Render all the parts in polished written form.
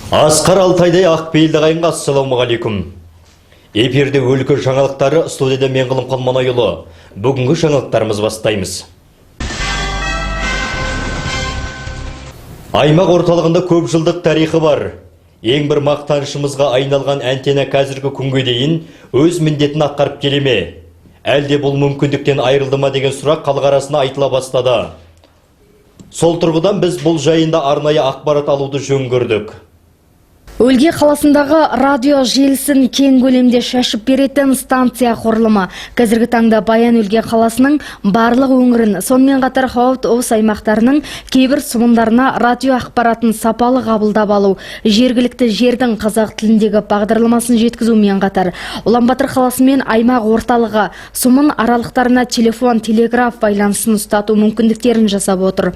Асқар Алтайдай Ақпейілді қайынға ассаламағалейкум. Эфирде өлкі жаңалықтары, студияда мен Ғылым Қалманайұлы. Бүгінгі жаңалықтарымыз бастаймыз. Аймақ орталығында көп жылдық тарихы бар. Ең бір мақтанышымызға айналған антенна қазіргі күнге дейін өз міндетін атқарып келе ме? Әлде бұл мүмкіндіктен айырылды ма деген сұрақ халық арасында айтыла бастады. Сол тұрғыдан біз бұл жайында арнайы ақпарат алуды жөн көрдік. Өлге қаласындағы радио желісін кең көлемде шашып беретін станция құрылымы қазіргі таңда Баян Өлге қаласының барлық өңірін, сонымен қатар қауіпті аймақтарының кейбір сұмындарына радио ақпаратын сапалы қабылдап алу, жергілікті жердің қазақ тіліндегі бағдарламасын жеткізумен қатар, Ұланбатыр қаласы мен аймақ орталығы сұмын аралықтарына телефон, телеграф байланысын ұстату мүмкіндіктерін жасап отыр.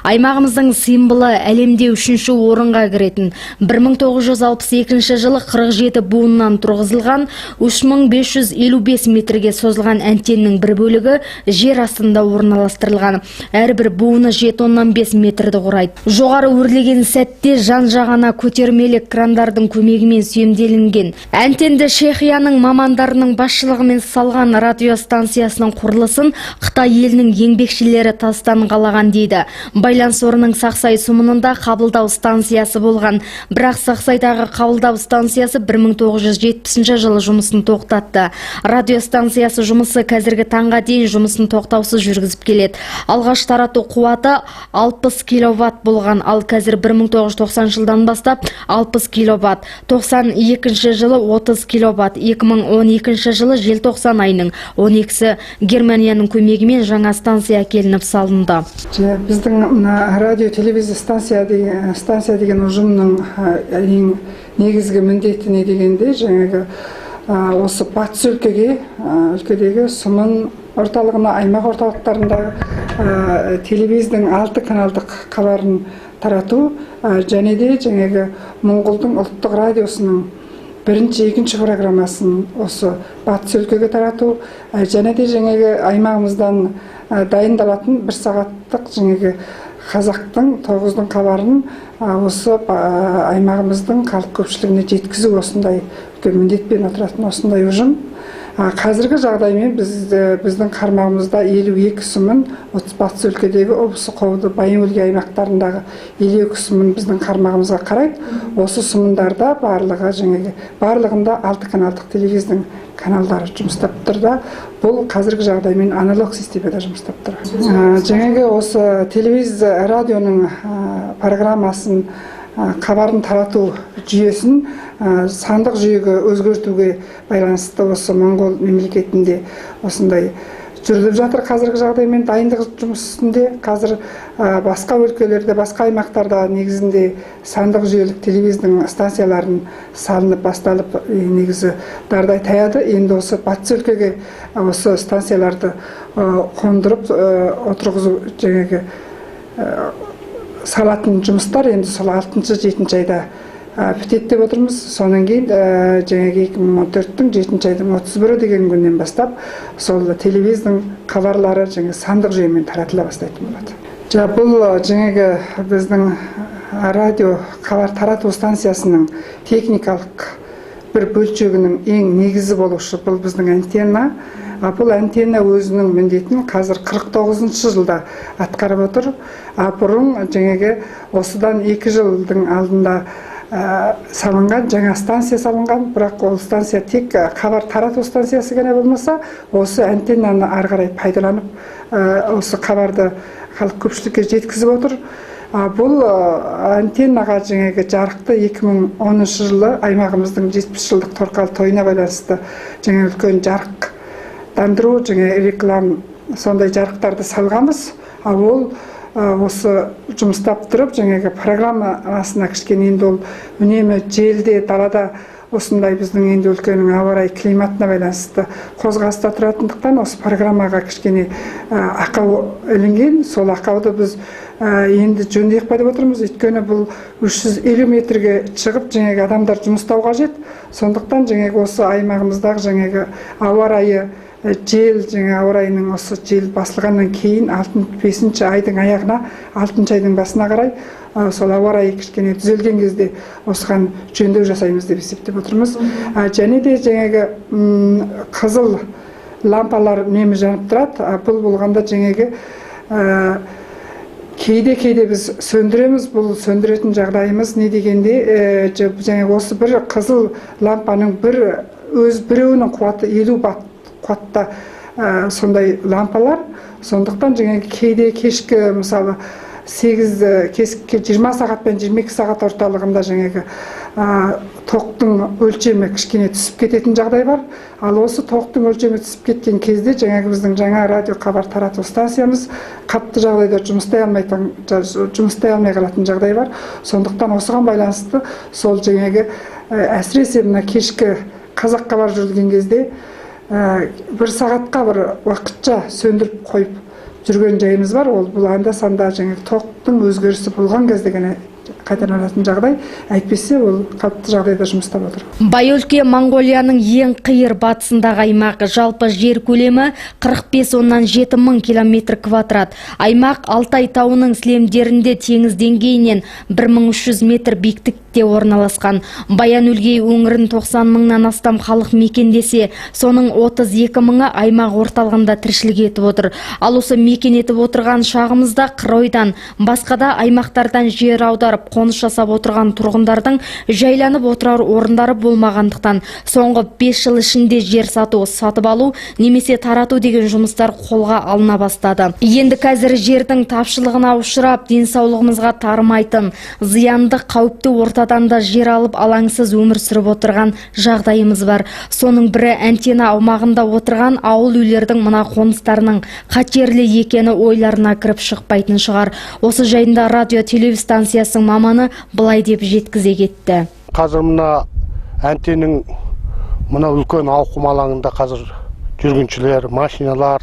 Аймағымыздың символы әлемде 3-ші орынға кіретін 1962 жылы 47 буыннан тұрғызылған 3555 метрге созылған антеннің бір бөлігі жер астында орналастырылған. Әрбір буыны 7,5 метрді құрайды. Жоғары өрлеген сәтте жан-жағына көтермелік крандардың көмегімен сүйемделінген. Антенді Чехияның мамандарының басшылығымен салған радиостанциясының құрылысын Қытай елінің еңбекшілері тастан қалаған дейді. Байланыс орнының Сақсай сұмынында қабылдау станциясы болған. Бірақ Сақсайдағы қабылдау станциясы 1970 жылы жұмысын тоқтатты. Радиостанциясы жұмысы қазіргі таңға дейін жұмысын тоқтаусыз жүргізіп келеді. Алғаш тарату қуаты 60 киловатт болған, ал қазір 1990 жылдан бастап 60 киловатт. 92 жылы 30 киловатт, 2012 жылы желтоқсан айының 12-сі Германияның көмегімен жаңа станция әкелініп салынды. Біздің радио телевизия станция деген ұжымның ең негізгі міндеті не дегенде, жаңағы осы батыс өлкедегі сұмын орталығына, аймақ орталықтарындағы телевизияның 6 каналдық хабарын тарату, және де жаңағы Моңғолдың ұлттық радиосының бірінші, екінші программасын осы батыс өлкеге тарату, және де жаңағы аймағымыздан дайындалатын 1 сағаттық жаңағы қазақтың 9-дың хабарын осы аймағымыздың халық көпшілігіне жеткізу осындай міндетпен отыратын осындай ұжым. Қазіргі жағдаймен біздің қармағымызда 52 сұмын, 30 батыс өлкедегі осы қауды Баян Өлге аймақтарындағы 52 сұмын біздің қармағымызға қарайды. Осы сұмындарда барлығында 6 каналдық телевизияның каналдары жұмыстап тұр да, бұл қазіргі жағдаймен аналог системада жұмыстап тұр. Жаңағы осы телевизия радионың программасын, хабарын тарату жүйесін сандық жүйеге өзгертуге байланысты осы Моңғол мемлекетінде осындай жүргізіліп жатыр. Қазіргі жағдаймен дайындық жұмыс үстінде. Қазір басқа өлкелерде, басқа аймақтарда негізінде сандық жүйелік телевизияның станцияларын салынып басталып, негізі дардай таяды. Енді осы батыс өлкеге осы станцияларды қондырып отырғызу жаңағы салатын жұмыстар енді сол 6-7 айда бітеді деп отырмыз. Сонан кейін жаңағы 2014-тің 7 айдың 31-і деген күннен бастап сол телевизияның хабарлары жаңағы сандық жүйемен таратыла бастайтын болады. Бұл жаңағы біздің радио хабар тарату станциясының техникалық бір бөлшегінің ең негізі болушы бұл біздің антенна. Бұл антенна өзінің міндетін қазір 49-шы жылда атқарып отыр. Бұрын жаңағы осыдан 2 жылдың алдында салынған, жаңа станция салынған, бірақ ол станция тек хабар тарату станциясы ғана болмаса, осы антеннаны ары қарай пайдаланып, осы хабарды халық көпшілікке жеткізіп отыр. Бұл антеннаға жаңағы жарықты 2010 жылы аймағымыздың 70 жылдық торқалы тойына байланысты жаңа үлкен жарықтандыру, жаңа реклам сондай жарықтарды салғанбыз. Ол осы жұмыстап тұрып, жаңағы программасына кішкене енді ол үнемі желде, далада осындай біздің енді өлкенің ауа-райы климатына байланысты қозғалыста тұратындықтан осы программаға кішкене ақау ілінген. Сол ақауды біз енді жөндеп деп отырмыз. Өйткені бұл 350 метрге шығып жаңағы адамдар жұмыстау қажет. Сондықтан жаңағы осы аймағымыздағы жаңағы ауа-райы жел, жаңа ауа райының осы жел басылғаннан кейін 5-ші айдың аяғына, 6-ші айдың басына қарай сол ауа райы кішкене түзелген кезде осыған жөндеу жасаймыз деп есептеп отырмыз. Және де жаңағы қызыл лампалар үнемі жанып тұрады. Бұл болғанда жаңағы кейде біз сөндіреміз. Бұл сөндіретін жағдайымыз не дегенде, жаңағы осы бір қызыл лампаның біреуінің қуаты 50 ватт қуатта сондай лампалар. Сондықтан жаңағы кейде кешкі мысалы 20 сағат пен 22 сағат орталығында жаңағы тоқтың өлшемі кішкене түсіп кететін жағдай бар. Ал осы тоқтың өлшемі түсіп кеткен кезде жаңағы біздің жаңа радио хабар тарату станциямыз қатты жағдайда жұмыстай алмай қалатын жағдай бар. Сондықтан осыған байланысты сол жаңағы әсіресе мына кешкі қазақ хабар жүрген кезде 1 сағатқа бір уақытша сөндіріп қойып жүрген жайымыз бар. Ол бұл анда-санда жаңағы тоқтың өзгерісі болған кезде ғана қайталанатын жағдай, әйтпесе ол қатты жағдайда жұмыстап отыр. Байөлке Моңғолияның ең қиыр батысындағы аймақ, жалпы жер көлемі 45,7 мың километр квадрат. Аймақ Алтай тауының сілемдерінде теңіз деңгейінен 1300 метр биіктікте орналасқан. Баян-Өлгей өңірін 90 мыңнан астам халық мекендесе, соның 32 мыңы аймақ орталығында тіршілік етіп отыр. Ал осы мекен етіп отырған шағымызда Қыройдан, басқа да аймақтардан жер аударып қоныс жасап отырған тұрғындардың жайланып отырар орындары болмағандықтан соңғы 5 жыл ішінде жер сатып алу немесе тарату деген жұмыстар қолға алына бастады. Енді қазір жердің тапшылығына ұшырап, денсаулығымызға тарымайтын, зиянды қауіпті ортадан да жер алып алаңсыз өмір сүріп отырған жағдайымыз бар. Соның бірі антенна аумағында отырған ауыл үйлердің мына қоныстарының қатерлі екені ойларына кіріп шықпайтын шығар. Осы жайында радио телестанциясының маманы былай деп жеткізе кетті. Қазір мына антенның мына үлкен ауқым алаңында қазір жүргіншілер, машиналар,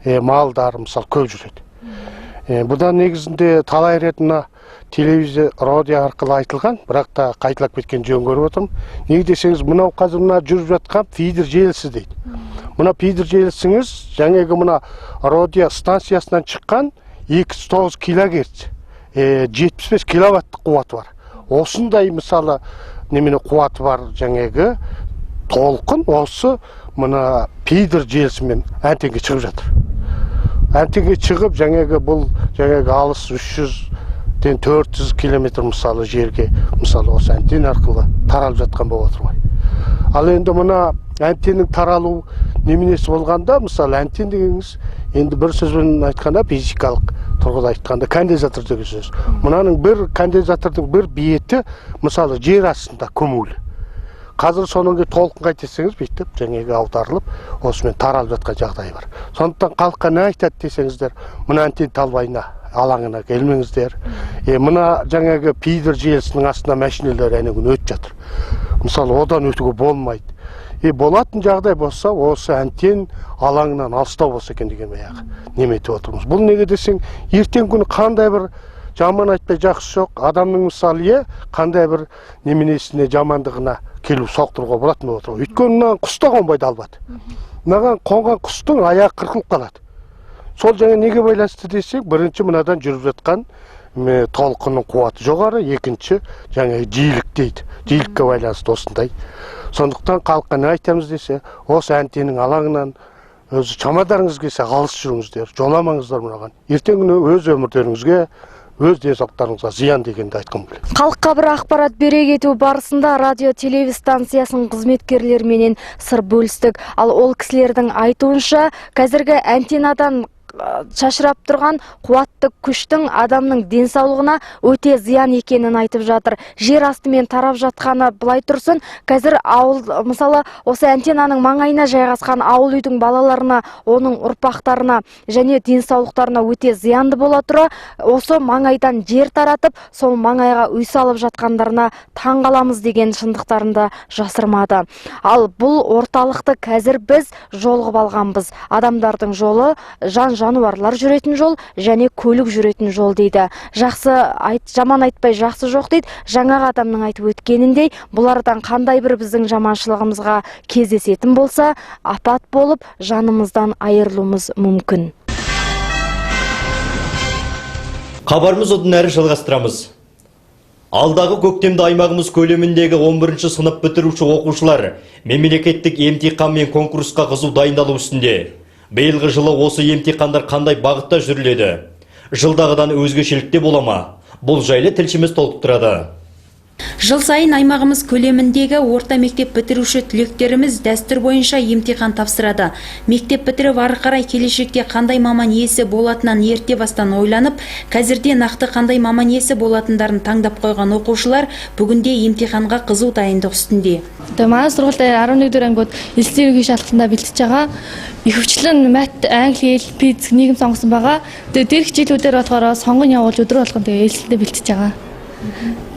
малдар мысалы көп жүреді. Бұдан негізінде талай рет мына телевизия, радио арқылы айтылған, бірақ та қайталап кеткен жөн көріп отырмын. Неге десеңіз, мынау қазір мына жүріп жатқан фидер желісі дейді. Мына фидер желісіңіз жаңағы мына радио станциясынан шыққан 209 килогерц, 75 киловатттық қуаты бар. Осындай мысалы немене қуаты бар жаңағы толқын осы мына фидер желісімен антенге шығып жатыр. Антенге шығып жаңағы бұл жаңағы алыс 300-ден 400 километр мысалы жерге мысалы осы антенна арқылы таралып жатқан болып отыр ғой. Ал енді мына антенның таралу неменесі болғанда мысалы антенна дегеніңіз енді бір сөзбен айтқанда физикалық тұрғыда айтқанда конденсатор деген сөз. Мынаның бір конденсатордың бір беті мысалы жер астында көмулі. Қазір соның толқын қайтесеңіз бүйтіп жаңағы аударылып осымен таралып жатқан жағдай бар. Сондықтан халыққа не айтады десеңіздер, мына антенна талбайына алаңына келмеңіздер. Мына жаңағы фидер желісінің астына машиналар әне күні өтіп жатыр. Мысалы одан өтуге болмайды. Болатын жағдай болса, осы антенна алаңынан алыстау болса екен деген баяғы неметіп отырмыз. Бұл неге десең, ертең күні қандай бір жаман айтпай жақсы жоқ, адамның мысалы қандай бір неменесіне жамандығына келіп соқтыруға болатын болып отыр. Өйткені мынаған құс та қонбайды албады. Мынаған қонған құстың аяғы қырқылып қалады. Сол жаңа неге байланысты десек, бірінші мынадан жүріп жатқан толқынның қуаты жоғары, екінші жаңа жиілік дейді. Жиілікке байланысты осындай. Сондықтан халыққа не айтамыз десе, осы антеннаның алаңынан өзі шамадарыңыз келсе алыс жүріңіздер, жоламаңыздар мынаған. Ертең күні өз өмірлеріңізге, өз денсаулықтарыңызға зиян дегенді айтқым келеді. Халыққа бір ақпарат бере кету барысында радио телестанциясының қызметкерлеріменен сыр бөлістік. Ал ол кісілердің айтуынша, қазіргі антеннадан шашырап тұрған қуатты күштің адамның денсаулығына өте зиян екенін айтып жатыр. Жер астымен тарап жатқаны былай тұрсын, қазір ауыл, мысалы, осы антеннаның маңайына жайғасқан ауыл үйдің балаларына, оның ұрпақтарына және денсаулықтарына өте зиянды бола тұра, осы маңайдан жер таратып, сол маңайға үй салып жатқандарына таң қаламыз деген шындықтарында жасырмады. Ал бұл орталықты қазір біз жолғып алғанбыз. Адамдардың жолы жануарлар жүретін жол және көлік жүретін жол дейді. Жаман айтпай жақсы жоқ дейді. Жаңағы адамның айтып өткеніндей, бұлардан қандай бір біздің жаманшылығымызға кездесетін болса, апат болып жанымыздан айырылуымыз мүмкін. Хабарымыз одан әрі жалғастырамыз. Алдағы көктемде аймағымыз көлеміндегі 11 сынып бітіруші оқушылар мемлекеттік емтихан мен конкурсқа қызу дайындалу үстінде. Биылғы жылы осы емтихандар қандай бағытта жүріледі? Жылдағыдан өзгешелікте бола ма? Бұл жайлы тілшіміз толықтырады. Жыл сайын аймағымыз көлеміндегі орта мектеп бітіруші түлектеріміз дәстүр бойынша емтихан тапсырады. Мектеп бітіріп ары қарай келешекте қандай маман иесі болатынын ерте бастан ойланып, қазірде нақты қандай маман иесі болатындарын таңдап қойған оқушылар бүгінде емтиханға қызу дайындық үстінде. Манай сургуультай 11-р ангиуд элсийн ерөнхий шалгалтандаа бэлтэж байгаа. Ихэвчлэн мат, англи, хэл, физик, нийгэм сонгосон байгаа. Тэгээ дээрх жилүүдээр болохоор сонгон явуулж өдрөө болгон тэгээ элсэндээ бэлтэж байгаа.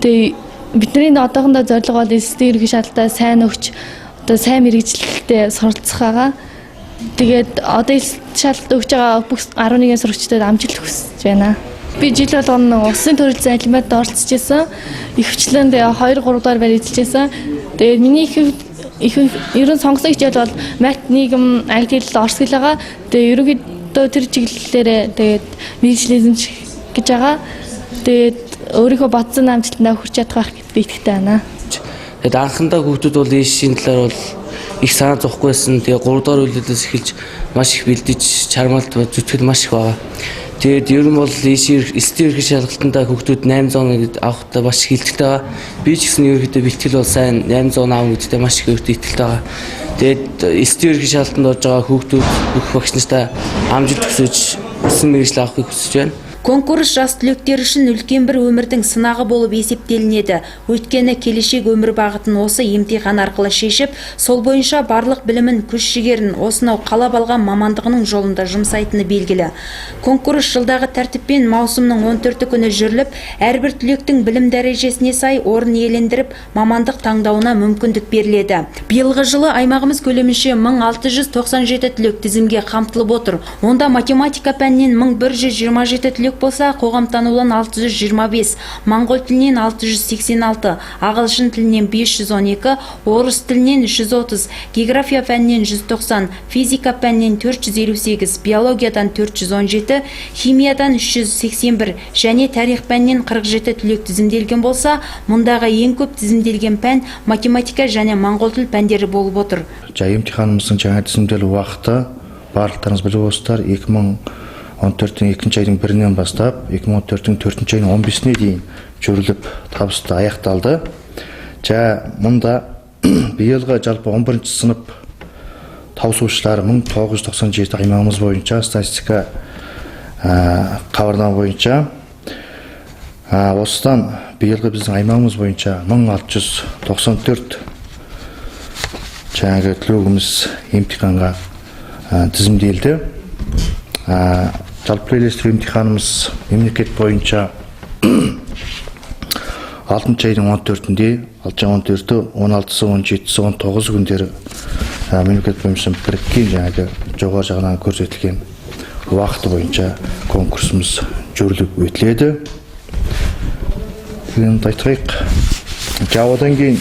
Тэгээ бидний одоохондоо зорилго бол элсийн ерөнхий шалгалтаа сайн өгч, одоо сайн мэргэжилтэд суралцах байгаа. Тэгээд одоо элсийн шалгалт өгч байгаа бүх 11 сурагчдад амжилт хүсэж байна. Би жил болгоно улсын төрөлцөн алимад оролцож байсан. Ихэвчлэн 2-3 дахь байр эзэлжсэн. Тэгээд миний их ерөн сонгосон хичээл бол мат, нийгэм, англи хэл, орос хэл байгаа. Тэгээд ерөнхийдөө тэр чиглэлээрээ тэгээд мэргэжил гэж байгаа. Тэгээд өөрийнхөө бодсон амжилтандаа хүрч чадах гэж би итгэдэг байна. Тэгээд анхандаа хүүхдүүд бол ийшийн талаар бол их санаа зовхгүйсэн. Тэгээд 3 дахь үйлдэлээс эхэлж маш их бэлдэж чармаалт зүтгэл маш их байгаа. Тэгээд ер нь бол ийшийн эрхийг шалгалтандаа хүүхдүүд 800 авахтаа маш их хилдэгтэй байгаа. Би ч гэсэн ерөөхдөө бэлтгэл бол сайн 800 аав гэдэгт маш их итгэлтэй байгаа. Тэгээд эрхийг шалгалтанд орж байгаа хүүхдүүд бүх багш нартай амжилт хүсэж эссэн мэргэжил авахыг хүсэж байна. Конкурс жас түлектер үшін үлкен бір өмірдің сынағы болып есептелінеді. Өйткені келешек өмір бағытын осы емтихан арқылы шешіп, сол бойынша барлық білімін, күш-жігерін осынау қалап алған мамандығының жолында жұмсайтыны белгілі. Конкурс жылдағы тәртіппен маусымның 14 күні жүріліп, әрбір түлектің білім дәрежесіне сай орын иелендіріп, мамандық таңдауына мүмкіндік беріледі. Биылғы жылы аймағымыз көлемінше 1697 түлек тізімге қамтылып отыр. Онда математика пәнінен 1127 түлек болса, қоғамтанудан 625, моңғол тілінен 686, ағылшын тілінен 512, орыс тілінен 330, география пәнінен 190, физика пәнінен 458, биологиядан 417, химиядан 381 және тарих пәнінен 47 түлек тізімделген болса, мұндағы ең көп тізімделген пән математика және моңғол тіл пәндері болып отыр. Емтиханымыздың жаңа тізімделу уақыты барлықтарыңыз біліп отырсыздар, 2014-дің 2 айдың 1-нен бастап 2014-дің 4 айдың 15-не дейін жүріліп табысты аяқталды. Мұнда биылғы жалпы 11 сынып тауысушылары 1997 аймағымыз бойынша статистика хабарлама бойынша осыдан биылғы біздің аймағымыз бойынша 1694 жаңағы түлегіміз емтиханға тізімделді. Жалпы үйлестіру емтиханымыз мемлекет бойынша 6 айдың 14-інде, 14-ті, 16-сы, 17-сы, 19 күндері мемлекет бойынша біріккен жаңағы жоғары жағынан көрсетілген уақыты бойынша конкурсымыз жүріліп өтіледі. Дегенді айтайық. Одан кейін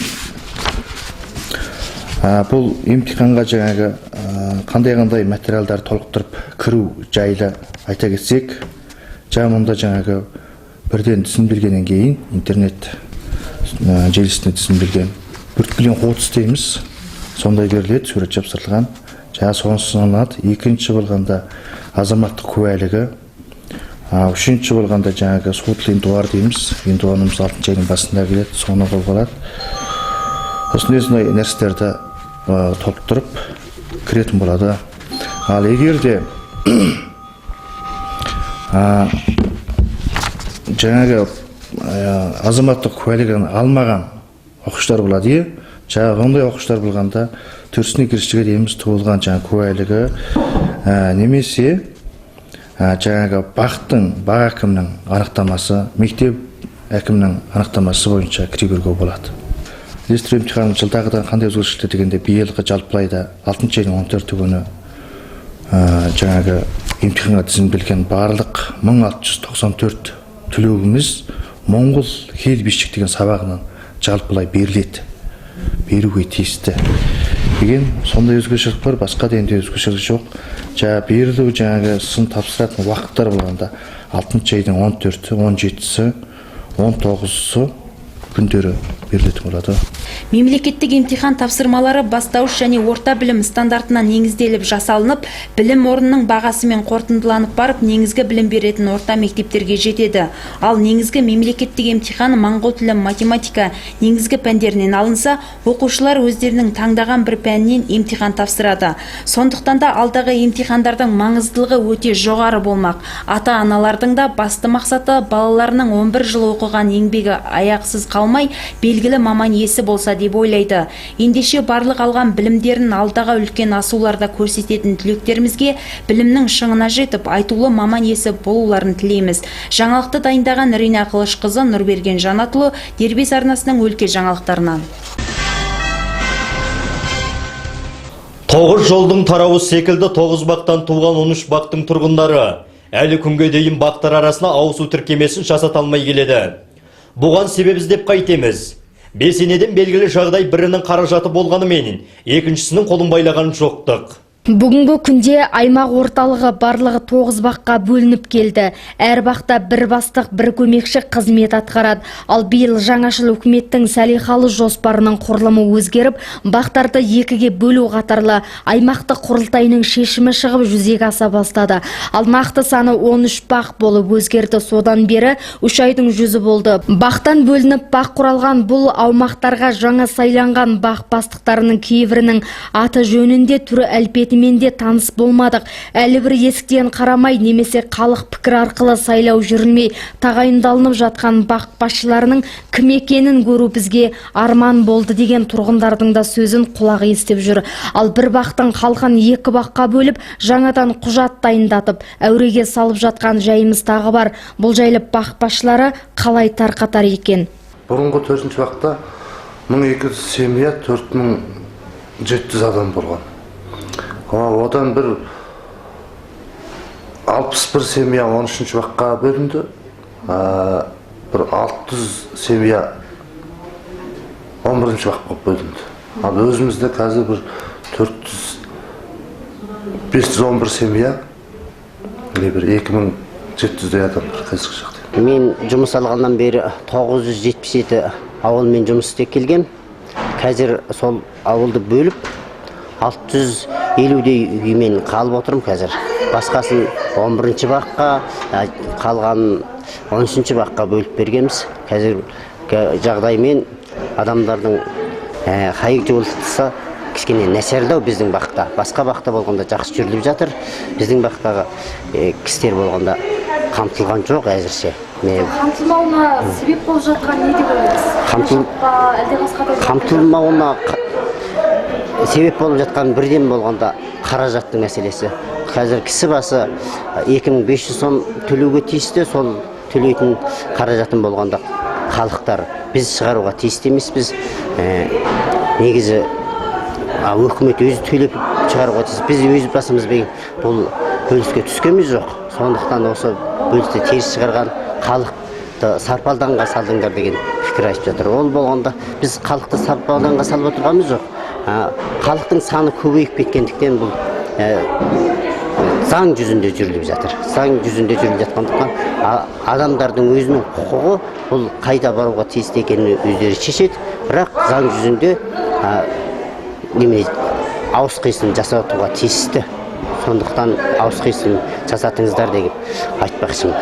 бұл емтиханға жаңағы қандай материалдар толықтырып кіру жайлы айта кетсек, мұнда жаңағы бірден тізімделгеннен кейін интернет желісіне тізімделген 1 миллион 30 дейміз, сондай беріледі, сурет жапсырылған. Сонысынан екінші болғанда азаматтық куәлігі, үшінші болғанда жаңағы судлы индуар дейміз, индуарымыз 6 айдың басында келеді, соны қолғалады. Осындай нәрстерді толықтырып кіретін болады. Ал егер де жаңағы азаматтық куәлігін алмаған оқушылар болады. Ондай оқушылар болғанда төрсіне кіріштіге дейміз туылған жаңағы куәлігі немесе жаңағы бағ әкімнің анықтамасы, мектеп әкімнің анықтамасы бойынша кіруге болады. Үйлестіру емтиханы жылдағыдан қандай өзгешіліктер дегенде биылғы жалпылайда 6 айдың 14 күні жаңағы емтиханға тізімделген барлық 1694 түлегіміз моңғол хел бишік деген сабағынан жалпылай беріледі, беруге тиісті деген сондай өзгешілік бар, басқа да енді өзгешілік жоқ. Берілу жаңағы сын тапсыратын уақыттар болғанда 6 айдың 14-ті, 17-сі, 19-сы күндері берілетін болады. Мемлекеттік емтихан тапсырмалары бастауыш және орта білім стандартына негізделіп жасалынып, білім орнының бағасымен қорытындыланып барып, негізгі білім беретін орта мектептерге жетеді. Ал негізгі мемлекеттік емтихан моңғол тілі, математика негізгі пәндерінен алынса, оқушылар өздерінің таңдаған бір пәнінен емтихан тапсырады. Сондықтан да алдағы емтихандардың маңыздылығы өте жоғары болмақ. Ата-аналардың да басты мақсаты балаларының 11 жыл оқыған еңбегі аяқсыз қалмай, белгілі маман иесі болса деп ойлайды. Ендеше барлық алған білімдерін алдағы үлкен асуларда көрсететін түлектерімізге білімнің шыңына жетіп, айтулы маман иесі болуларын тілейміз. Жаңалықты дайындаған Рина Қылышқызы, Нұрберген Жанатұлы, Дербес арнасының өлке жаңалықтарынан. 9 жолдың тарауы секілді 9 бақтан туған 13 бақтың тұрғындары әлі күнге дейін бақтар арасына ауысу тіркемесін жасата алмай келеді. Бұған себеп іздеп қайтеміз. Бесенеден белгілі жағдай бірінің қаражаты болғанымен, екіншісінің қолын байлаған жоқтық. Бүгінгі күнде аймақ орталығы барлығы 9 баққа бөлініп келді. Әр бақта бір бастық, бір көмекші қызмет атқарады. Ал биыл жаңашыл үкіметтің салиқалы жоспарының құрылымы өзгеріп, бақтарды 2-ге бөлу қатарлы аймақтық құрылтайының шешімі шығып жүзеге аса бастады. Ал нақты саны 13 бақ болып өзгерді. Содан бері 3 айдың жүзі болды. Бақтан бөлініп бақ құралған бұл аумақтарға жаңа сайланған бақ бастықтарының кейбірінің аты жөнінде түрі әлпеті менде таныс болмадық. Әлі бір есіктен қарамай немесе халық пікір арқылы сайлау жүрілмей тағайындалынып жатқан бақ басшыларының кім екенін көру бізге арман болды деген тұрғындардың да сөзін құлақ естіп жүр. Ал бір бақтың халқын 2 баққа бөліп, жаңадан құжат дайындатып, әуреге салып жатқан жайымыз тағы бар. Бұл жайлы бақ басшылары қалай тарқатар екен? Бұрынғы 4-ші бақта 1200 семья, 4700 адам болған. Одан бір 61 семья 13-ші баққа бөлінді, бір 600 семья 11-ші баққа бөлінді. Ал өзімізде қазір бір 511 семья, бір 2700 адам бар қазіргі жағдай. Мен жұмыс алғаннан бері 977 ауылмен жұмыс істеп келгем. Қазір сол ауылды бөліп 650-дей үймен қалып отырмын қазір. Басқасын 11-ші баққа, қалған 13-ші баққа бөліп бергенбіз. Қазір жағдаймен адамдардың қай жолсысы кішкене нәрсәрлеу біздің бақта. Басқа бақта болғанда жақсы жүріліп жатыр. Біздің бақтағы кісілер болғанда қамтылған жоқ әзірше. Қамтылмауына себеп болып жатқан не деп ойлайсыз? Қамтылмауына себеп болып жатқан бірден болғанда қаражаттың мәселесі. Қазір кісі басы 2500 сом төлеуге тиісті, сол төлейтін қаражатын болғанда халықтар біз шығаруға тиісті емеспіз. Негізі өкімет өзі төлеп шығаруға тиісті. Біз өз басымызбен бұл бөліске түскеніміз жоқ. Сондықтан осы бөлісті теріс шығарған халықты сарпалданға салдыңдар деген пікір айтып жатыр. Ол болғанда біз халықты сарпалданға салып отырғанымыз жоқ. Халықтың саны көбейіп кеткендіктен бұл заң жүзінде жүріліп жатыр. Заң жүзінде жүріліп жатқандықтан адамдардың өзінің құқығы бұл қайда баруға тиісті екенін өздері шешеді. Бірақ заң жүзінде ауыз қисын жасатуға тиісті. Сондықтан ауыз қисын жасатыңыздар деп айтпақшымын.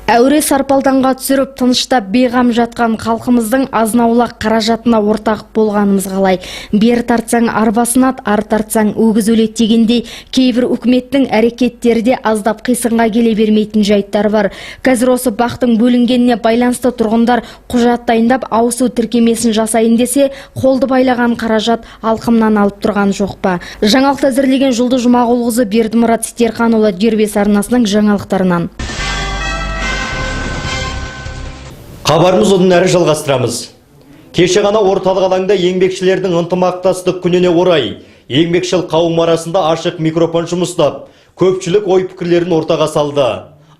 Әуре сарпалданға түсіріп тыныштап бейғам жатқан халқымыздың азнаулақ қаражатына ортақ болғанымыз қалай. Бер тартсаң арбасын ат, ар тартсаң өгіз өледі дегендей кейбір үкіметтің әрекеттері де аздап қисынға келе бермейтін жайттар бар. Қазір осы бақтың бөлінгеніне байланысты тұрғындар құжат дайындап ауысу тіркемесін жасайын десе, қолды байлаған қаражат алқымнан алып тұрған жоқ па? Жаңалықты әзірлеген Жұлдыз Жұмағұлқызы, Бердімұрат Стерханұлы, Дербес арнасының жаңалықтарынан. Хабарымыз одан әрі жалғастырамыз. Кеше ғана орталық алаңда еңбекшілердің ынтымақтастық күніне орай еңбекшіл қауым арасында ашық микрофон жұмыстап, көпшілік ой пікірлерін ортаға салды.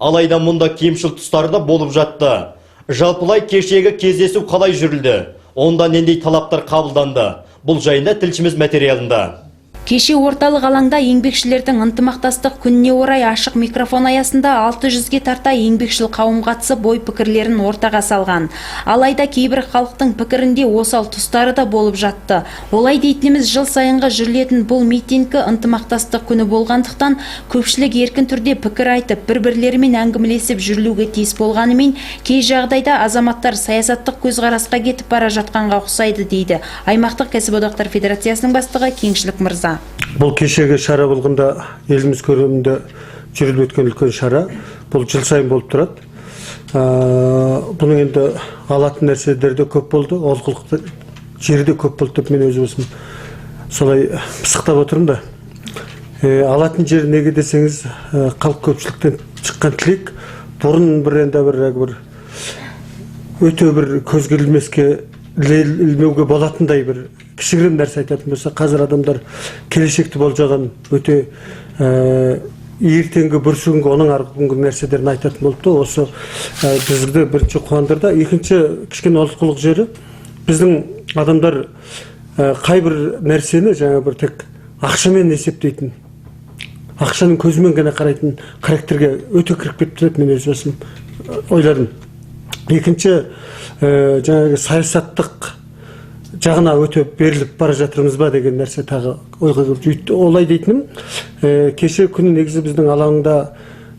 Алайда мұнда кемшіл тұстары да болып жатты. Жалпылай кешегі кездесу қалай жүрілді? Онда нендей талаптар қабылданды? Бұл жайында тілшіміз материалында. Кеше орталық алаңда еңбекшілердің ынтымақтастық күніне орай ашық микрофон аясында 600-ге тарта еңбекшіл қауым қатысып ой пікірлерін ортаға салған. Алайда кейбір халықтың пікірінде осал тұстары да болып жатты. Олай дейтініміз, жыл сайынғы жүрілетін бұл митингі ынтымақтастық күні болғандықтан көпшілік еркін түрде пікір айтып, бір-бірлерімен әңгімелесіп жүрілуге тиіс болғанымен, кей жағдайда азаматтар саясаттық көзқарасқа кетіп бара жатқанға ұқсайды дейді Аймақтық кәсіподақтар федерациясының бастығы Кеңшілік мырза. Бұл кешегі шара болғанда еліміз көлемінде жүріліп өткен үлкен шара. Бұл жыл сайын болып тұрады. Бұның енді алатын нәрселері де көп болды, олқылықты жері де көп болды деп мен өз өзім солай пысықтап отырмын да. Алатын жер неге десеңіз, халық көпшіліктен шыққан тілек бұрын бір өте бір көзге ілмеуге болатындай бір кішігірім нәрсе айтатын болса, қазір адамдар келешекті болжаған өте ертеңгі бүрсігінгі оның арғы күнгі нәрселерін айтатын болды. Осы бізді бірінші қуандырды. Екінші кішкене олқылық жері, біздің адамдар қай бір нәрсені жаңа бір тек ақшамен есептейтін, ақшаның көзімен ғана қарайтын характерге өте кіріп кетті деп мен өз басым ойладым. Екінші жаңағы саясаттық жағына өте беріліп бара жатырмыз ба деген нәрсе тағы ойға келіп. Олай дейтінім, кеше күні негізі біздің алаңда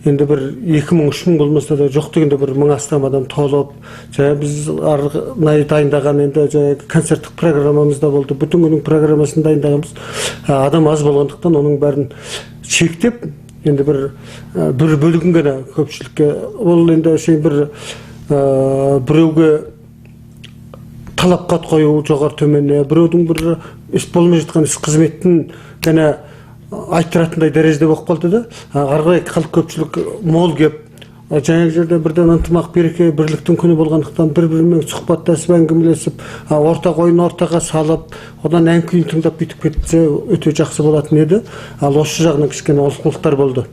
енді бір 2000-3000 болмаса да жоқ дегенде бір 1000 астам адам толып, жаңа біз арнайы дайындаған енді жаңағы концерттік программамыз да болды. Бүтін күннің программасын дайындағанбыз. Адам аз болғандықтан оның бәрін шектеп, енді бір бөлігін ғана көпшілікке, ол енді біреуге талапқа қою жоғары төмене, біреудің бір іс болмай жатқан іс қызметтің ғана айттыратындай дәрежеде болып қалды да. Арғай халық көпшілік мол кеп, жаңағы жерде бірден ынтымақ береке бірліктің күні болғандықтан бір-бірімен сұхбаттасып әңгімелесіп, ортақ ойын ортаға салып, одан ән күйін тыңдап бүйтіп кетсе өте жақсы болатын еді. Ал осы жағынан кішкене олқылықтар болды.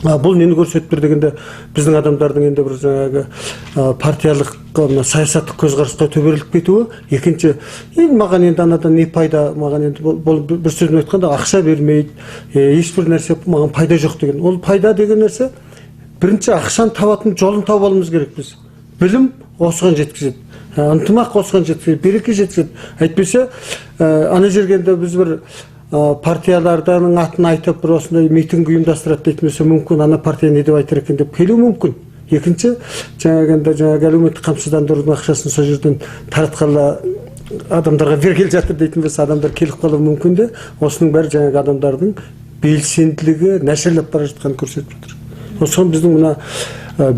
Бұл нені көрсетіп тұр дегенде, біздің адамдардың енді бір жаңағы партиялық саясаттық көзқарасқа төберіліп кетуі. Екінші, маған енді анадан не пайда, маған енді бір сөзін айтқанда ақша бермейді, ешбір нәрсе маған пайда жоқ деген. Ол пайда деген нәрсе, бірінші ақшаны табатын жолын тауып алуымыз керек біз. Білім осыған жеткізеді, ынтымақ осыған жеткізеді, береке жеткізеді. Әйтпесе, ана жергенде біз бір партиялардан атын айтып, бір осындай митинг ұйымдастырады дейтін болса, мүмкін ана партия не деп айтар екен деп келуі мүмкін. Екінші, жаңағы әлеуметтік қамсыздандырудың ақшасын сол жерден таратқалы адамдарға бергелі жатыр дейтін болса, адамдар келіп қалуы мүмкін де, осының бәрі жаңағы адамдардың белсенділігі нашарлап бара жатқанын көрсетіп жатыр. Осыған біздің мына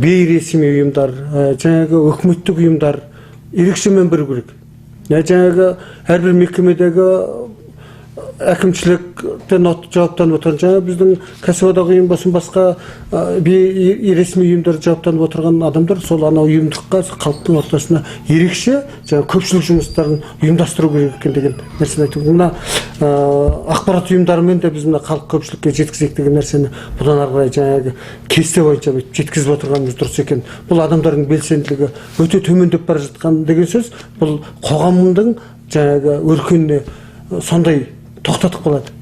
бейресми ұйымдар, жаңағы өкіметтік ұйымдар ерекше мән беру керек. Жаңағы әрбір мекемедегі әкімшіліктен жауаптанып отырған, жаңа біздің кәсіподақ ұйым болсын, басқа ресми ұйымдар жауаптанып отырған адамдар сол анау ұйымдыққа, халықтың ортасына ерекше жаңа көпшілік жұмыстарын ұйымдастыру керек екен деген нәрсені айтып. Мына ақпарат ұйымдарымен де біз мына халық көпшілікке жеткізейік деген нәрсені бұдан ары қарай жаңағы кесте бойынша жеткізіп отырғанымыз дұрыс екен. Бұл адамдардың белсенділігі өте төмендеп бара жатқан деген сөз, бұл қоғамның жаңағы өркеніне сондай тоқтатып қалады.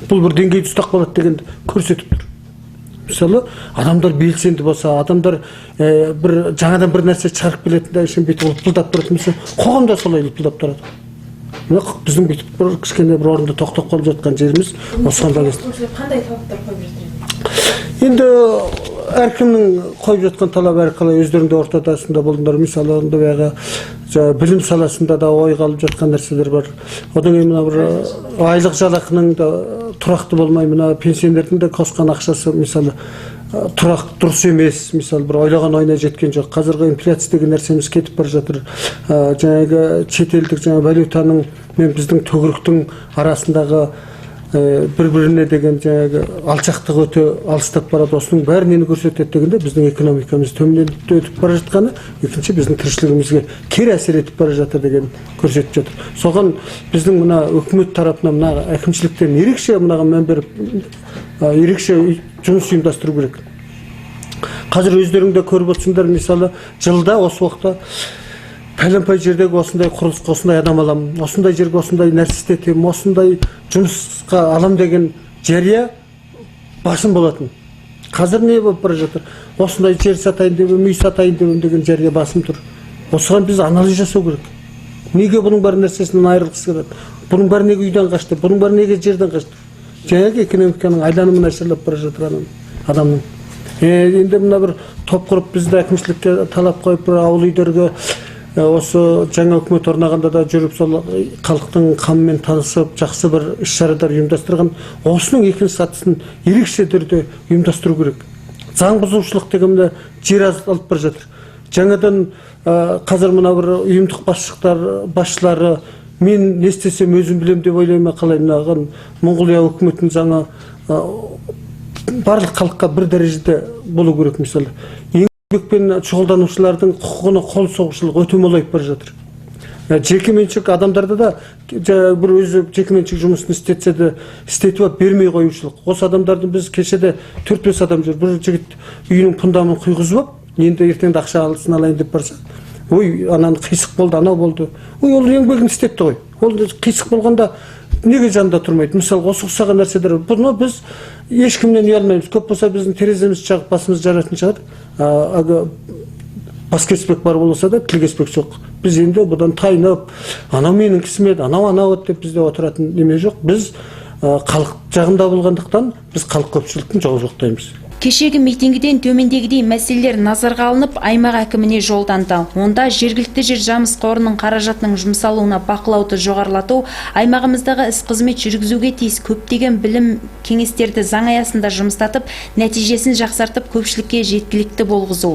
Бұл бір деңгейді ұстап қалады дегенді көрсетіп тұр. Мысалы, адамдар белсенді болса, адамдар бір жаңадан бір нәрсе шығарып келетінде үшін бүйтіп лыпылдап тұратын болса, қоғам да солай лыпылдап тұрады. Біздің бүйтіп бір кішкене бір орында тоқтап қалып жатқан жеріміз осыған байланысты. Қандай талаптар қойып жатыр? Енді әркімнің қойып жатқан талабы әрқалай өздерінде ортадасында болдыңдар. Мысалы, білім саласында да ойға алып жатқан нәрселер бар. Одан кейін мына бір айлық жалақының да тұрақты болмай, мына пенсионердің де қосқан ақшасы мысалы тұрақ дұрыс емес, мысалы бір ойлаған ойына жеткен жоқ. Қазіргі инфляция деген нәрсеміз кетіп бара жатыр. Жаңағы шетелдік валютаның мен біздің төгіріктің арасындағы бір-біріне деген жаңағы алшақтық өте алыстап барады. Осының бәрі нені көрсетеді дегенде, біздің экономикамыз төмендеп өтіп бара жатқаны, екінші біздің тіршілігімізге кері әсер етіп бара жатыр деген көрсетіп жатыр. Соған біздің мына үкімет тарапынан мына әкімшіліктен ерекше мынаған мән беріп, ерекше жұмыс ұйымдастыру керек. Қазір өздеріңде көріп отырсыңдар, мысалы жылда осы уақытта пәленбай жердегі осындай құрылысқа осындай адам аламын, осындай жерге осындай нәрсе істетемін, осындай жұмысқа алам деген жария басым болатын. Қазір не болып бара жатыр? Осындай жер сатайын деп, үй сатайын деген жария басым тұр. Осыған біз анализ жасау керек. Неге бұның бар нәрсесінен айырылғысы келеді? Бұның бар неге үйден қашты? Бұның бар неге жерден қашты? Жаңағы экономиканың айналымын әсерлеп бара жатыр адамның. Енді мына бір топ құрып бізді әкімшілікке талап қойып, бір ауыл үйлерге осы жаңа үкімет орнағанда да жүріп, сол халықтың қамымен танысып, жақсы бір іс-шаралар ұйымдастырған, осының екінші сатысын ерекше түрде ұйымдастыру керек. Заң бұзушылық дегенде жер алып бара жатыр. Жаңадан қазір мына бір ұйымдық басшылары мен не істесем өзім білем деп ойлаймын, қалай мынаған Моңғолия үкіметінің заңы барлық халыққа бір дәрежеде болу керек. Мысалы, еңбекпен шұғылданушылардың құқығына қол соғушылық өте молайып бара жатыр. Жекеменшік адамдарда да бір өзі жекеменшік жұмысын істетсе де істетіп бермей қоюшылық. Осы адамдардың біз кешеде 4-5 адам жүр. Бір жігіт үйінің фундаментін құйғызып, енді ертеңді ақша алайын деп барса, ой, ананы қисық болды, анау болды. Ой, ол еңбегін істетті ғой. Ол қисық болғанда неге жанында тұрмайды? Мысалы, осы ұқсаған нәрселер. Бұны біз ешкімнен ұялмаймыз. Көп болса біздің тереземіз жағып, басымыз жаратын шығар. Бас кеспек бар болса да, тіл кеспек жоқ. Біз енді бұдан тайынып, анау менің кісім еді, анау деп бізде отыратын неме жоқ. Біз халық жағында болғандықтан біз халық көпшіліктің жоқтаймыз. Кешегі митингіден төмендегідей мәселелер назарға алынып, аймақ әкіміне жолданды. Онда жергілікті жер жамыс қорының қаражатының жұмсалуына бақылауды жоғарылату, аймағымыздағы іс қызмет жүргізуге тиіс көптеген білім кеңестерді заң аясында жұмыстатып, нәтижесін жақсартып, көпшілікке жеткілікті болғызу.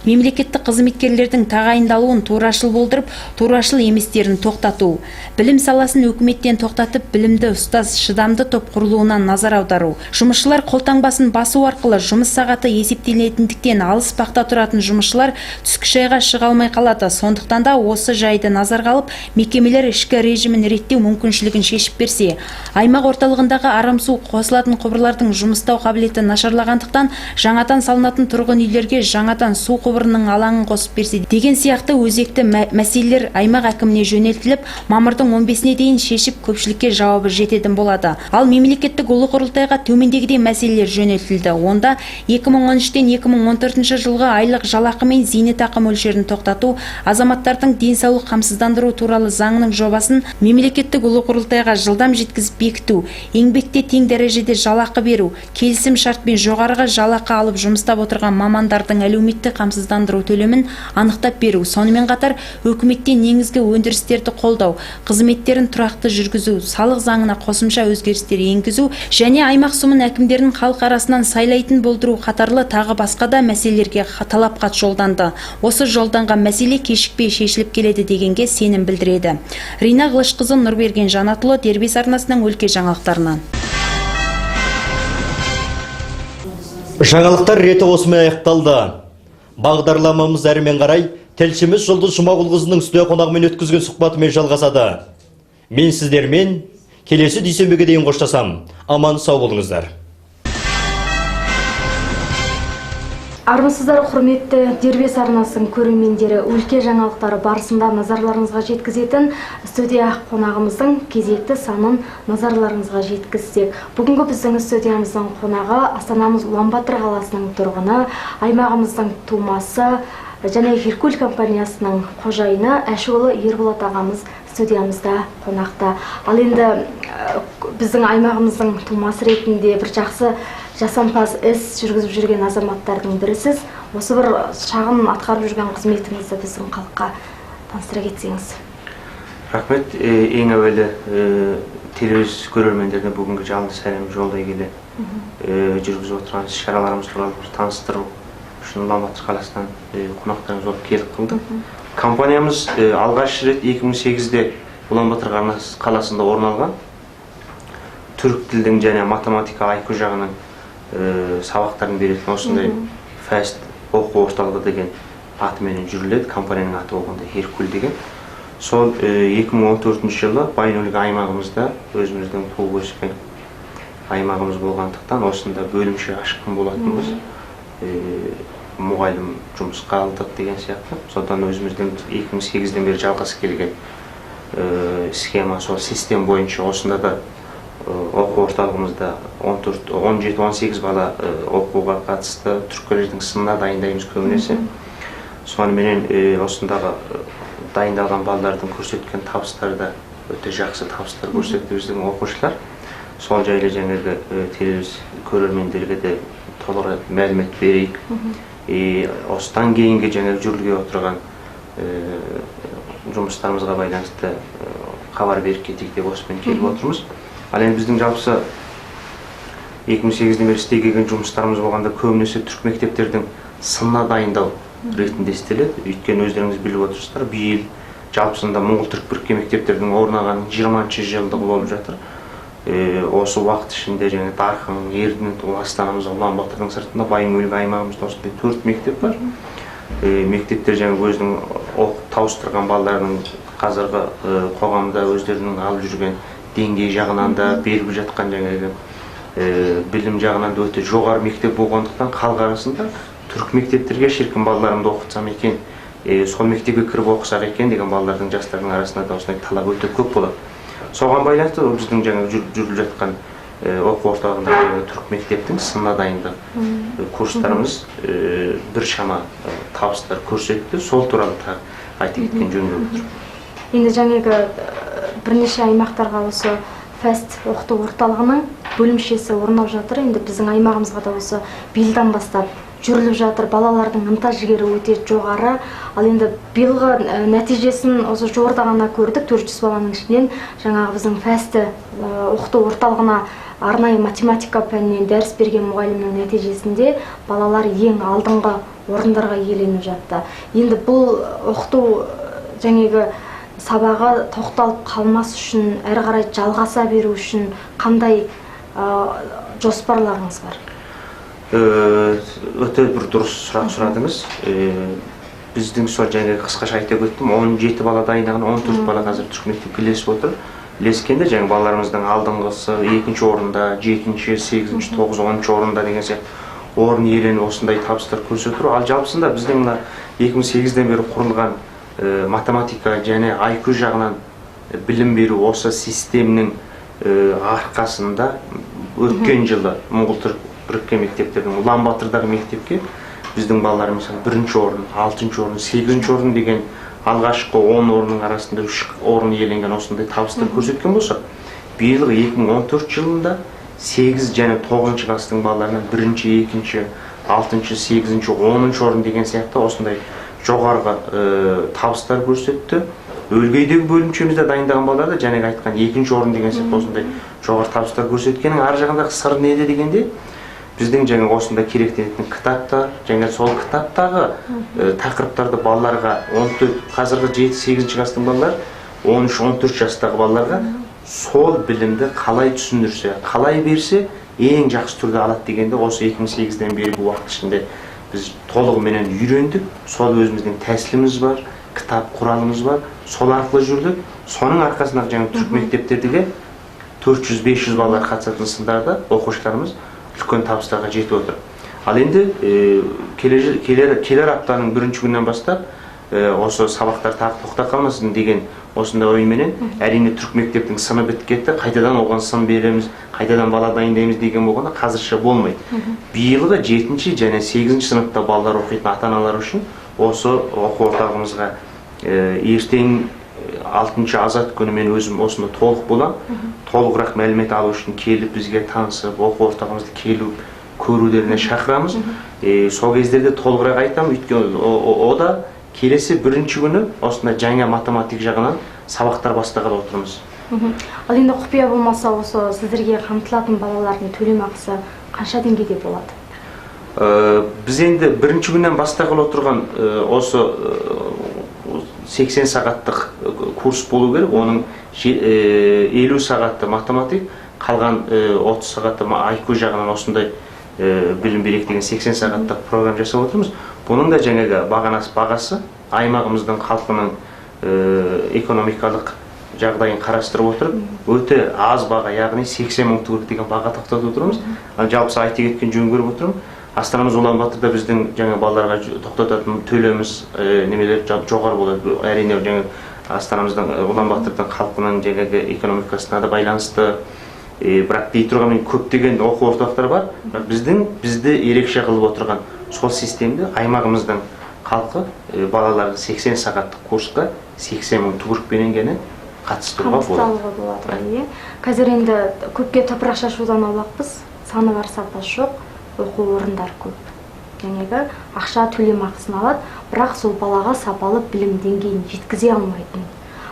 Мемлекеттік қызметкерлердің тағайындалуын турашыл болдырып, турашыл еместерін тоқтату. Білім саласын өкіметтен тоқтатып, білімді ұстаз шыдамды топ құрылуына назар аудару. Жұмысшылар қолтаңбасын басу арқылы жұмыс сағаты есептелетіндіктен алыс бақта тұратын жұмысшылар түскі шайға шыға алмай қалады. Сондықтан да осы жайды назарға алып, мекемелер ішкі режимін реттеу мүмкіншілігін шешіп берсе, аймақ орталығындағы арам су қосылатын құбырлардың жұмыстау қабілеті нашарлағандықтан жаңадан салынатын тұрғын үйлерге жаңадан су құбырының алаңын қосып берсе деген сияқты өзекті мәселелер аймақ әкіміне жөнелтіліп, мамырдың 15-іне дейін шешіп көпшілікке жауабы жететін болады. Ал мемлекеттік ұлы құрылтайға төмендегідей мәселелер жөнелтілді. Онда 2013-тен 2014 жылғы айлық жалақы мен зейнетақы мөлшерін тоқтату, азаматтардың денсаулық қамсыздандыру туралы заңның жобасын мемлекеттік ұлы құрылтайға жылдам жеткізіп бекіту, еңбекте тең дәрежеде жалақы беру, келісім шартпен жоғарғы жалақы алып жұмыстап отырған мамандардың әлеуметтік қамсыздандыру төлемін анықтап беру, сонымен қатар өкіметтен негізгі өндірістерді қолдау, қызметтерін тұрақты жүргізу, салық заңына қосымша өзгерістер енгізу және аймақ сумын әкімдерінің халық арасынан сайлайтын болдыру қатарлы тағы басқа да мәселелерге талап хат жолданды. Осы жолданған мәселе кешікпей шешіліп келеді дегенге сенім білдіреді. Рина Ғылышқызы, Нұрберген Жанатұлы, Дербес арнасының өлке жаңалықтарынан. Жаңалықтар реті осымен аяқталды. Бағдарламамыз әрмен қарай тілшіміз Жұлдыз Жұмағұлқызының студия қонағымен өткізген сұхбатымен жалғасады. Мен сіздермен келесі дүйсенбіге дейін қоштасам. Аман сау болыңыздар. Армысыздар, құрметті Дербес арнасының көрермендері, өлке жаңалықтары барысында назарларыңызға жеткізетін студия қонағымыздың кезекті санын назарларыңызға жеткізсек. Бүгінгі біздің студиямыздың қонағы Астанамыз Ұланбатыр қаласының тұрғыны, аймағымыздың тумасы және Геркуль компаниясының қожайыны Әшуұлы Ерболат ағамыз студиямызда қонақта. Ал енді біздің аймағымыздың тумасы ретінде бір жақсы жасампаз іс жүргізіп жүрген азаматтардың бірісіз. Осы бір шағын атқарып жүрген қызметіңізді біздің халыққа таныстыра кетсеңіз. Рахмет. Ең әуелі телевиз көрермендеріне бүгінгі жалынды сәлем жолдай келе жүргізіп отырған іс-шараларымыз туралы таныстыру үшін Ұланбатыр қаласынан қонақтарыңыз болып келіп қылды. Компаниямыз алғаш рет 2008-де Ұланбатыр қаласында орын алған. Түрік тілдің және математика IQ жағының сабақтарын беретін осындай фәст оқу орталығы деген атымен жүріледі. Компанияның аты болғанда Геркуль деген. Сол 2014 жылы Байын-өлге аймағымызда өзіміздің туып өскен аймағымыз болғандықтан осында бөлімше ашқан болатынбыз. мұғалім жұмысқа алдық деген сияқты. Содан өзіміздің 2008-ден бері жалғасы келген схема, сол систем бойынша осында да оқу орталығымызда 17-18 бала оқуға қатысты түркілердің сынына дайындаймыз көбінесе. Сонымен осындағы дайындалған балалардың көрсеткен табыстары да өте жақсы табыстар көрсетті біздің оқушылар. Сол жайлы жаңағы телевизия көрермендерге де толығырақ мәлімет берейік. Осыдан кейінгі жаңағы жүргізіліп отырған жұмыстарымызға байланысты хабар беріп кетейік деп осымен келіп отырмыз. Ал енді біздің жалпысы 2008-ден бері істей келген жұмыстарымыз болғанда көбінесе түрік мектептердің сынына дайындау ретінде істеледі. Өйткені өздеріңіз біліп отырсыздар, биыл жалпысында Моңғол-түрік біріккен мектептердің орнағанының 20-ші жылдығы болып жатыр. Осы уақыт ішінде жаңа Дархан, Ердін, Астанамыз, Ұлан-Батырдың сыртында Байымөлгі аймағымызда осындай 4 мектеп бар. Мектептер жаңа өзінің тауыстырған балалардың қазіргі қоғамда өздерінің алып жүрген деңгей жағынан да беріп жатқан жаңағы білім жағынан да өте жоғары мектеп болғандықтан халық арасында түрік мектептерге шіркін балаларымды оқытсам екен, сол мектепке кіріп оқысақ екен деген балалардың жастардың арасында да осындай талап өте көп болады. Соған байланысты біздің жаңа жүргізіліп жатқан оқу орталығындағы түрік мектептің сынына дайындық курстарымыз біршама табыстар көрсетті. Сол туралы айта кеткен жөн болып отыр. Енді жаңағы бірнеше аймақтарға осы фест оқыту орталығының бөлімшесі орнап жатыр. Енді біздің аймағымызға да осы биылдан бастап жүріліп жатыр. Балалардың ынта жігері өте жоғары. Ал енді биылғы нәтижесін осы жуырда ғана көрдік. 400 баланың ішінен жаңағы біздің фесті оқыту орталығына арнайы математика пәнінен дәріс берген мұғалімнің нәтижесінде балалар ең алдыңғы орындарға иеленіп жатты. Енді бұл оқыту жаңағы сабағы тоқталып қалмас үшін, әрі қарай жалғаса беру үшін қандай жоспарларыңыз бар? Өте бір дұрыс сұрақ сұрадыңыз. Біздің сол жаңағы қысқаша айта өттім, 17 бала дайындаған, 14 бала қазір түрік мектепке ілесіп отыр. Ілескенде жаңағы балаларымыздың алдыңғысы 2-ші орында, 7-ші, 8-ші, 9-ші, 10-ші орында деген сияқты орын иеленіп осындай табыстар көрсетіп отыр. Ал жалпысында біздің 2008-ден бері құрылған математика және IQ жағынан білім беру осы системнің арқасында өткен жылы Моңғол-түрік біріккен мектептердің Ұлан-Батырдағы мектепке біздің балаларымыз 1-ші орын, 6-ші орын, 8-ші орын деген алғашқы 10 орынның арасында 3 орын иеленген осындай табыстар көрсеткен болса, биылғы 2014 жылында 8 және 9-ші кластың балаларынан 1-ші, 2-ші, 6-ші, 8-ші, 10-ші орын деген сияқты осындай жоғарғы табыстар көрсетті. Өлгейдегі бөлімшемізде дайындаған балалар да жаңағы айтқан 2-ші орын деген сияқты осындай жоғары табыстар көрсеткеннің ар жағындағы сыр неде дегенде біздің жаңа осында керектенетін кітаптар, жаңа сол кітаптағы тақырыптарды балаларға қазіргі 7-8 кластың балалар 13-14 жастағы балаларға сол білімді қалай түсіндірсе, қалай берсе ең жақсы түрде алады дегенде осы 2008-ден бергі уақыт ішінде біз толығыменен үйрендік. Сол өзіміздің тәсіліміз бар, кітап құралымыз бар. Сол арқылы жүрдік. Соның арқасында жаңа түрік мектептердегі 400-500 балалар қатысатын сындарда оқушыларымыз үлкен табыстарға жетіп отыр. Ал енді келер аптаның 1-ші күннен бастап осы сабақтар тағы тоқтап қалмасын деген осындай ойменен әрине түрік мектептің сыны бітіп кетті, қайтадан оған сын береміз, қайтадан бала дайындаймыз деген болғанда қазірше болмайды. Биылғы 7-ші және 8-ші сыныпта балалар оқитын ата-аналар үшін осы оқу орталығымызға ертең 6-ші азат күні мен өзім осында толық боламын. Толығырақ мәлімет алу үшін келіп бізге танысып, оқу орталығымызды келіп көрулеріне шақырамыз. Сол кездерде толығырақ айтамын, өйткені ода келесі 1-ші күні осында жаңа математик жағынан сабақтар бастағалы отырмыз. Ал енді құпия болмаса осы сіздерге қамтылатын балалардың төлемақысы қанша деңгейде болады? Біз енді 1-ші күннен бастағалы отырған осы 80 сағаттық курс болу керек. Оның 50 сағатты математик, қалған 30 сағатты IQ жағынан осындай білім берейік деген 80 сағаттық программ жасап отырмыз. Бұның да жаңағы бағасы аймағымыздың халқының экономикалық жағдайын қарастырып отырып, өте аз баға, яғни 80 мың төгрек деген баға тоқтатып отырмыз. Жалпысы айта кеткен жөн көріп отырмын. Астанамыз Улан-Батырда біздің жаңа балаларға тоқтататын төлеміз немелер жоғары болады. Әрине жаңа Астанамыздың Улан-Батырдың халқының жаңағы экономикасына да байланысты. Бірақ дей тұрғанмен көптеген оқу орталықтары бар. Бізді ерекше қылып отырған сол системде аймағымыздың халқы балаларға 80 сағаттық курсқа 80 мың тубуркпенен генә қатыстыруға болады. Қазір енді көпке топырақ шашудан аулақпыз. Саны бар, сапасы жоқ. Оқу орындар көп. Жаңағы ақша төлем ақысын алады, бірақ сол балаға сапалы білім деңгейін жеткізе алмайтын.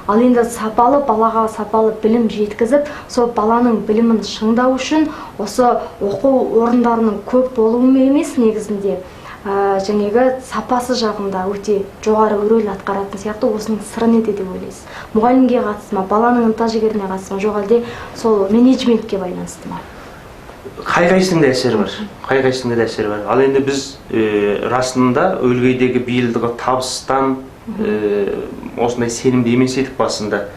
Ал енді сапалы балаға сапалы білім жеткізіп, сол баланың білімін шыңдау үшін осы оқу орындарының көп болуы емес негізінде жаңағы сапасы жағында өте жоғары рөл атқаратын сияқты. Осының сыры неде деп ойлайсыз? Мұғалімге қатысты ма, баланың ынта-жігеріне қатысты ма, жоқ әлде сол менеджментке байланысты ма? Қай-қайсында да әсері бар. Ал енді біз расында өлкедегі биылдығы табыстан осындай сенімді емес едік басында.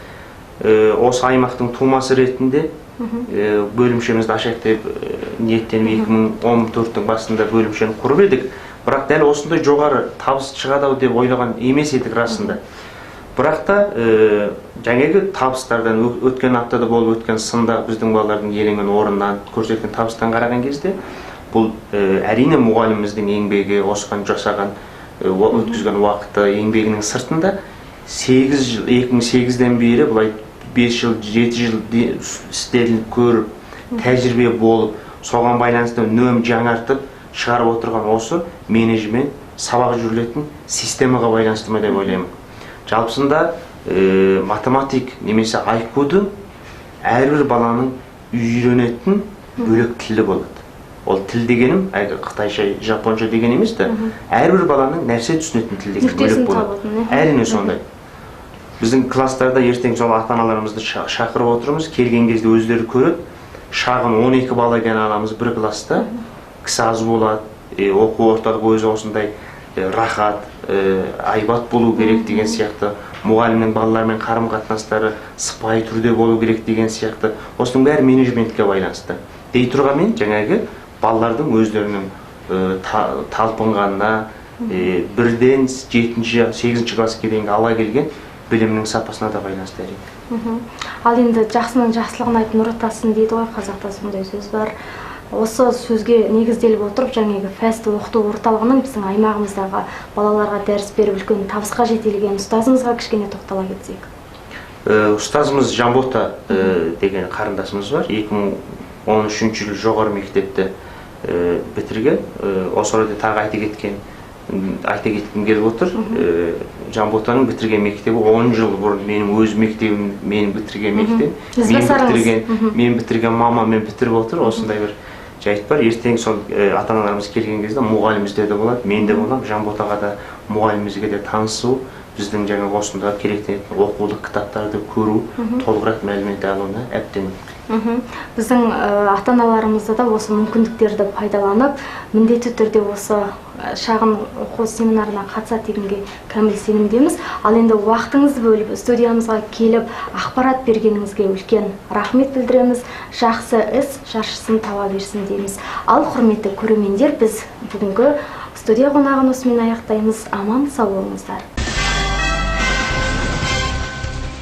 Осы аймақтың тумасы ретінде бөлімшемізді ашайық деп ниеттеніп 2014-тің басында бөлімшені құрып едік. Бірақ дәл осындай жоғары табыс шығады деп ойлаған емес едік расында. Бірақ та жаңағы табыстардан өткен аптада болып өткен сында біздің балалардың иеленген орыннан көрсеткен табыстан қараған кезде бұл әрине мұғаліміміздің еңбегі, осыған жасаған өткізген уақыты, еңбегінің сыртында 2008-ден бері былай 5 жыл, 7 жыл істелініп көріп, тәжірибе болып, соған байланысты өнім жаңартып шығарып отырған осы менеджмент сабақ жүрілетін системаға байланысты ма деп ойлаймын. Жалпысында математик немесе IQ-ды әрбір баланың үйренетін бөлек тілі болады. Ол тіл дегенім қытайша, жапонша деген емес те, әрбір баланың нәрсе түсінетін тіл деген бөлек болады. Әрине сондай. Біздің класстарда ертең сол ата-аналарымызды шақырып отырмыз, келген кезде өздері көріп, шағын 12 бала ген аламыз бір класста, кісі аз болады, оқу орталығы өзі осындай рахат, айбат болу керек деген сияқты, мұғалімнің балалармен қарым-қатынастары сыпайы түрде болу керек деген сияқты. Осының бәрі менеджментке байланысты. Дей тұрғанмен жаңағы балалардың өздерінің талпынғанына, бірден 7-ші, 8-ші классқа дейінгі ала келген білімнің сапасына да байланысты әрине. Ал енді жақсының жақсылығын айт нұр атасын дейді ғой, қазақта сондай сөз бар. Осы сөзге негізделіп отырып, жаңағы фәсті оқыту орталығының біздің аймағымыздағы балаларға дәріс беріп үлкен табысқа жетелеген ұстазымызға кішкене тоқтала кетсек. Ұстазымыз Жанбота деген қарындасымыз бар. 2013 жыл жоғары мектепті бітірген. Осы орайда тағы айта кеткім келіп отыр. Жанботаның бітірген мектебі 10 жыл бұрын менің өз мектебім, мен бітірген мектеп, мен бітірген мамамен бітіріп отыр. Осындай бір жайт бар. Ертең сол ата-аналарымыз келген кезде мұғалімізде де болады, мен де боламын. Жанботаға да мұғалімімізге де танысу, біздің жаңа осында керектенетін оқулық кітаптарды көру, толығырақ мәлімет алуына әбден Біздің ата-аналарымызда да осы мүмкіндіктерді пайдаланып, міндетті түрде осы шағын оқу семинарына қатысады дегенге кәміл сенімдеміз. Ал енді уақытыңызды бөліп студиямызға келіп ақпарат бергеніңізге үлкен рахмет білдіреміз. Жақсы іс жаршысын таба берсін дейміз. Ал құрметті көрермендер, біз бүгінгі студия қонағын осымен аяқтаймыз. Аман сау болыңыздар.